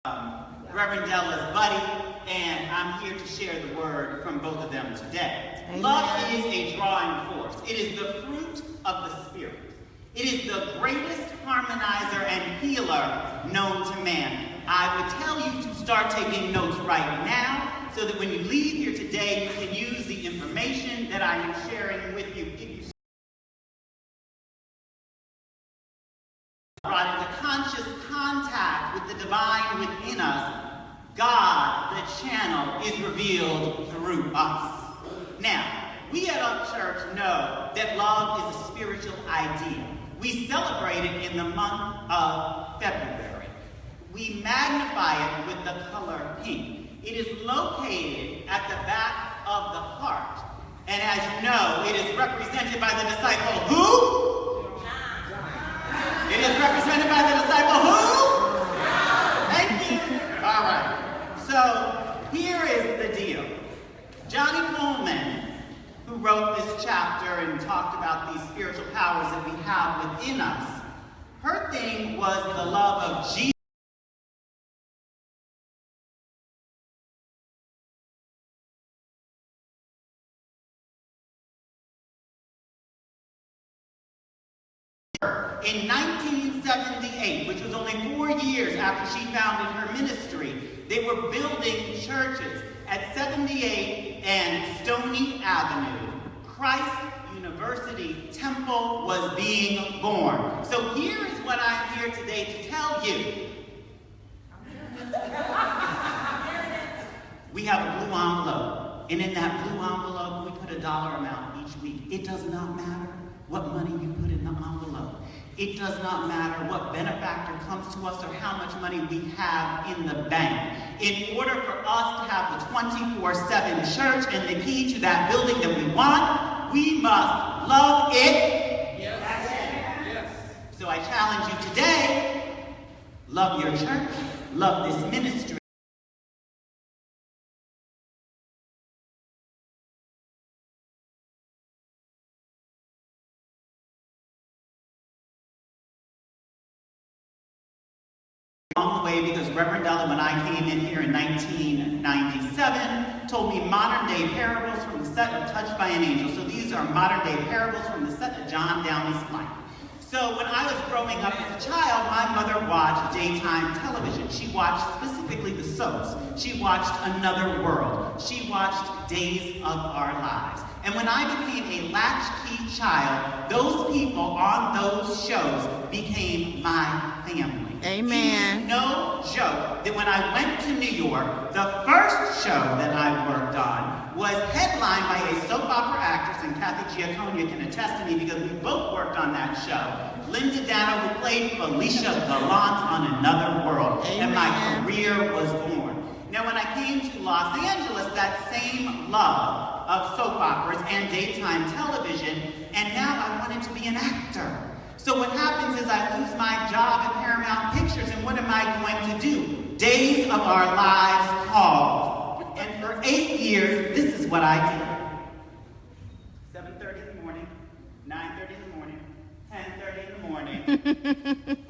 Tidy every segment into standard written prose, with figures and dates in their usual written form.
Reverend Della's buddy, and I'm here to share the word from both of them today. Amen. Love is a drawing force. It is the fruit of the Spirit. It is the greatest harmonizer and healer known to man. I would tell you to start taking notes right now so that when you leave here today, you can use the information that I am sharing with you. If you brought into conscious contact with the divine within us, God, the channel, is revealed through us. Now, we at our church know that love is a spiritual idea. We celebrate it in the month of February. We magnify it with the color pink. It is located at the back of the heart. And as you know, it is represented by the disciple who? It is represented by the disciple who? Thank you. All right. So here is the deal. Johnny Coleman, who wrote this chapter and talked about these spiritual powers that we have within us, her thing was the love of Jesus. In 1978, which was only 4 years after she founded her ministry, they were building churches at 78 and Downey Avenue. Christ University Temple was being born. So here is what I'm here today to tell you. We have a blue envelope, and in that blue envelope, we put a dollar amount each week. It does not matter what money you put in the envelope. It does not matter what benefactor comes to us or how much money we have in the bank. In order for us to have the 24/7 church and the key to that building that we want, we must love it. Yes. So I challenge you today, love your church, love this ministry. Along the way, because Reverend Della, when I came in here in 1997, told me modern day parables from the set of Touched by an Angel. So these are modern day parables from the set of John Downey's life. So when I was growing up as a child, my mother watched daytime television. She watched specifically the soaps. She watched Another World. She watched Days of Our Lives. And when I became a latchkey child, those people on those shows became my family. Amen. It is no joke that when I went to New York, the first show that I worked on was headlined by a soap opera actress, and Kathy Giaconia can attest to me because we both worked on that show. Linda Downey, who played Felicia Gallant on Another World. Amen. And my career was born. Now, when I came to Los Angeles, that same love of soap operas and daytime television, and now I wanted to be an actor. So what happens is I lose my job at Paramount Pictures, and what am I going to do? Days of Our Lives called. And for 8 years, this is what I did. 7:30 in the morning, 9:30 in the morning, 10:30 in the morning.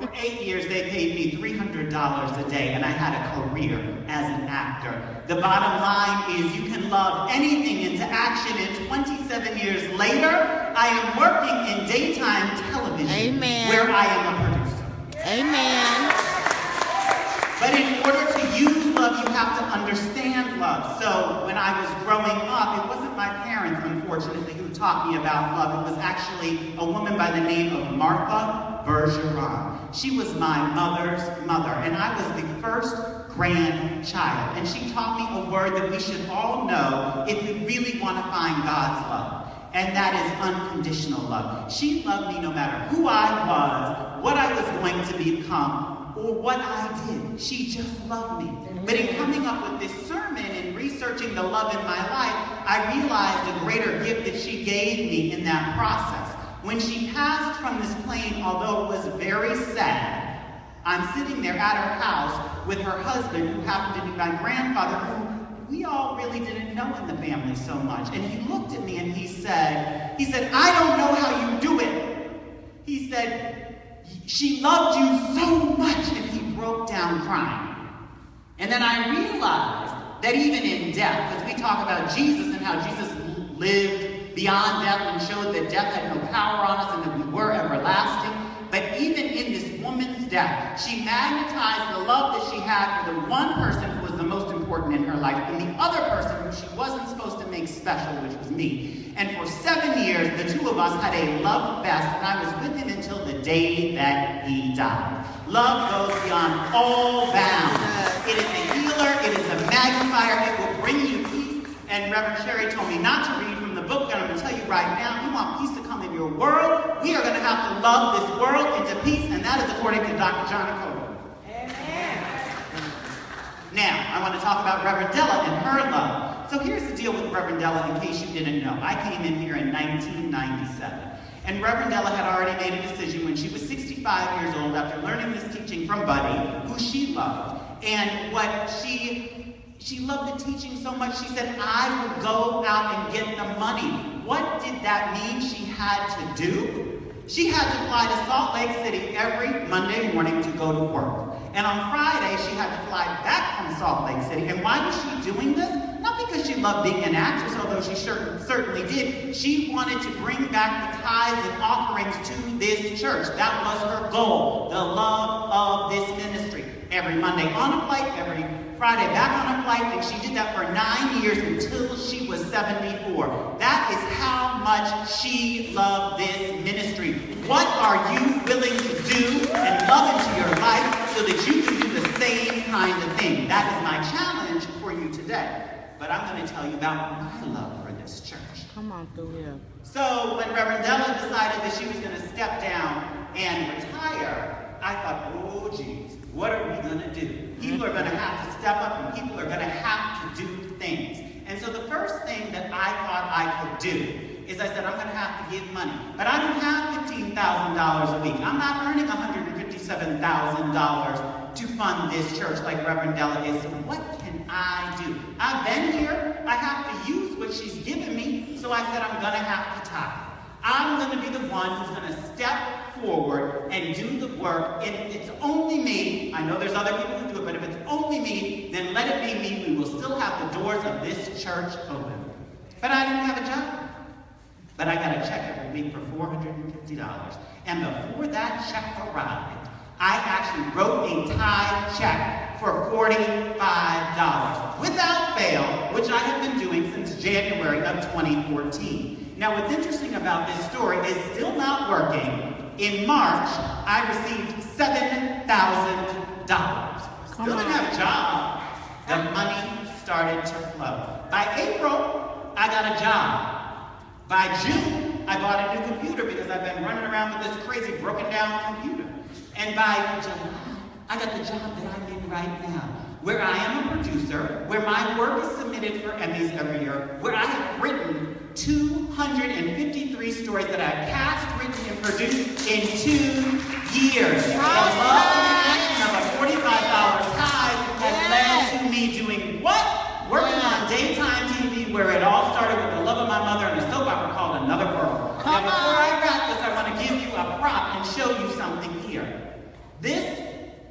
For 8 years, they paid me $300 a day, and I had a career as an actor. The bottom line is you can love anything into action, and 27 years later, I am working in daytime television. Amen. Where I am a producer. Amen. But in order to use love, you have to understand love. So when I was growing up, it wasn't my parents, unfortunately, who taught me about love. It was actually a woman by the name of Martha Bergeron. She was my mother's mother, and I was the first grandchild. And she taught me a word that we should all know if we really want to find God's love. And that is unconditional love. She loved me no matter who I was, what I was going to become, or what I did. She just loved me. But in coming up with this sermon and researching the love in my life, I realized the greater gift that she gave me in that process. When she passed from this plane, although it was very sad, I'm sitting there at her house with her husband, who happened to be my grandfather, who we all really didn't know in the family so much. And he looked at me and he said, I don't know how you do it. He said, she loved you so much. And he broke down crying. And then I realized that even in death, because we talk about Jesus and how Jesus lived beyond death and showed that death had no power on us and that we were everlasting, but even in this woman's death, she magnetized the love that she had for the one person who was the most important in her life and the other person who she wasn't supposed to make special, which was me. And for 7 years, the two of us had a love fest, and I was with him until the day that he died. Love goes beyond all bounds. It is a healer, it is a magnifier, it will bring you peace. And Reverend Sherry told me not to read from the book, and I'm going to tell you right now, you want peace to come in your world, we are going to have to love this world into peace, and that is according to Dr. Johnny Coleman. Amen. Now, I want to talk about Reverend Della and her love. So here's the deal with Reverend Della, in case you didn't know. I came in here in 1997. And Reverend Della had already made a decision when she was 65 years old after learning this teaching from Buddy, who she loved. And what she loved the teaching so much, she said, I would go out and get the money. What did that mean she had to do? She had to fly to Salt Lake City every Monday morning to go to work. And on Friday, she had to fly back from Salt Lake City. And why was she doing this? Not because she loved being an actress, although she certainly did. She wanted to bring back the tithes and offerings to this church. That was her goal, the love of this ministry. Every Monday on a flight, every Friday back on a flight, and she did that for 9 years until she was 74. That is how much she loved this ministry. What are you willing to do and love into your life so that you can do the same kind of thing? That is my challenge for you today. But I'm going to tell you about my love for this church. Come on through here. So when Reverend Della decided that she was going to step down and retire, I thought, oh geez, what are we going to do? People are going to have to step up and people are going to have to do things. And so the first thing that I thought I could do is I said, I'm going to have to give money. But I don't have $15,000 a week. I'm not earning $157,000 to fund this church like Reverend Della is. So what can I do? I've been here. I have to use what she's given me. So I said, I'm going to have to tithe. I'm going to be the one who's going to step forward and do the work. And if it's only me, I know there's other people who do it, but if it's only me, then let it be me. We will still have the doors of this church open. But I didn't have a job. But I got a check every week for $450. And before that check arrived, I actually wrote a tithe check for $45 without fail, which I have been doing since January of 2014. Now, what's interesting about this story is still not working. In March, I received $7,000. Still didn't have a job. The money started to flow. By April, I got a job. By June, I bought a new computer because I've been running around with this crazy broken down computer. And by July, I got the job that I'm in right now, where I am a producer, where my work is submitted for Emmys every year, where I have written 253 stories that I've cast, written, and produced in 2 years. The love and action of a $45 tithe has led to me doing what? Working on daytime TV, where it all started with the love of my mother and a soap opera called Another World. Now, before I wrap this, I want to give you a prop and show you something here. This,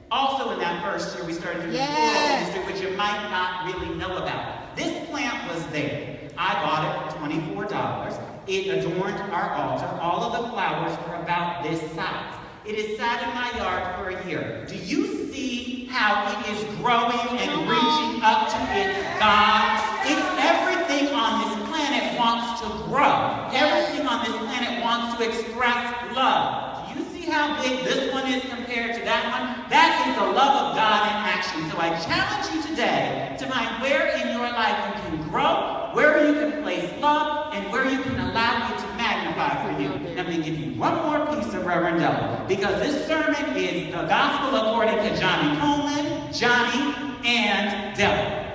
also in that first year, we started doing the floral industry, which you might not really know about. This plant was there. I bought it for $24. It adorned our altar. All of the flowers were about this size. It has sat in my yard for a year. Do you see how it is growing and reaching up to its God? Everything on this planet wants to grow. Everything on this planet wants to express love. Do you see how big this one is compared to that one? That is the love of God in action. So I challenge you today to find where in your life you can grow, where you can place love, and where you can allow it to magnify for you. And I'm going to give you one more piece of Reverend Della, because this sermon is the gospel according to Johnny Coleman, Johnny, and Della.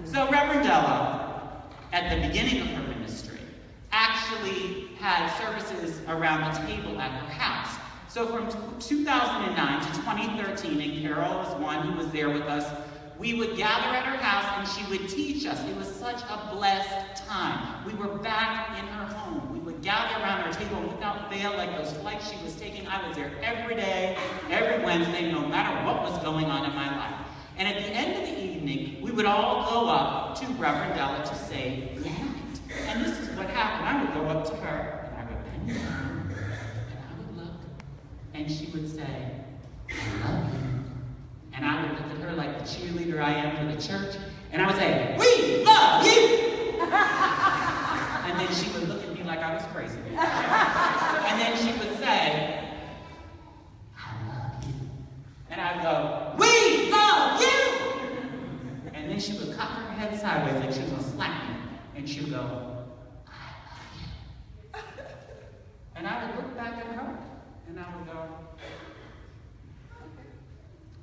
So Reverend Della, at the beginning of her ministry, actually had services around the table at her house. So from 2009 to 2013, and Carol was one who was there with us, we would gather at her house and she would teach us. It was such a blessed time. We were back in her home. We would gather around her table, and without fail, like those flights she was taking, I was there every day, every Wednesday, no matter what was going on in my life. And at the end would all go up to Reverend Ella to say goodnight. And this is what happened. I would go up to her, and I would bend down, and I would look, and she would say, I love you. And I would look at her like the cheerleader I am for the church, and I would say, we love you! And then she would look at me like I was crazy. And then she would say, I love you. And I'd go, we love you! And then she would cock her head sideways like she was going to slap me. And she would go, I love you. And I would look back at her, and I would go,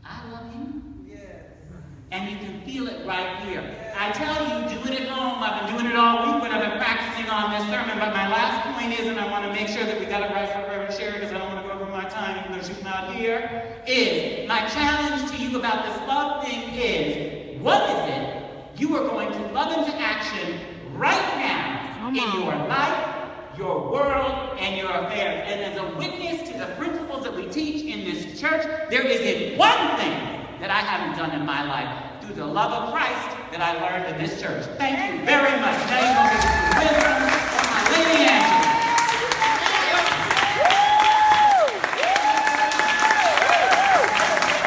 I love you. Yes. And you can feel it right here. Yes. I tell you, do it at home. I've been doing it all week, but I've been practicing on this sermon. But my last point is, and I want to make sure that we got it right for Reverend Sherry, because I don't want to go over my time, even though she's not here, is my challenge to you about this love thing is, what is it you are going to love into action right now in your life, your world, and your affairs? And as a witness to the principles that we teach in this church, there isn't one thing that I haven't done in my life through the love of Christ that I learned in this church. Thank you very much. Now you're going to get some wisdom.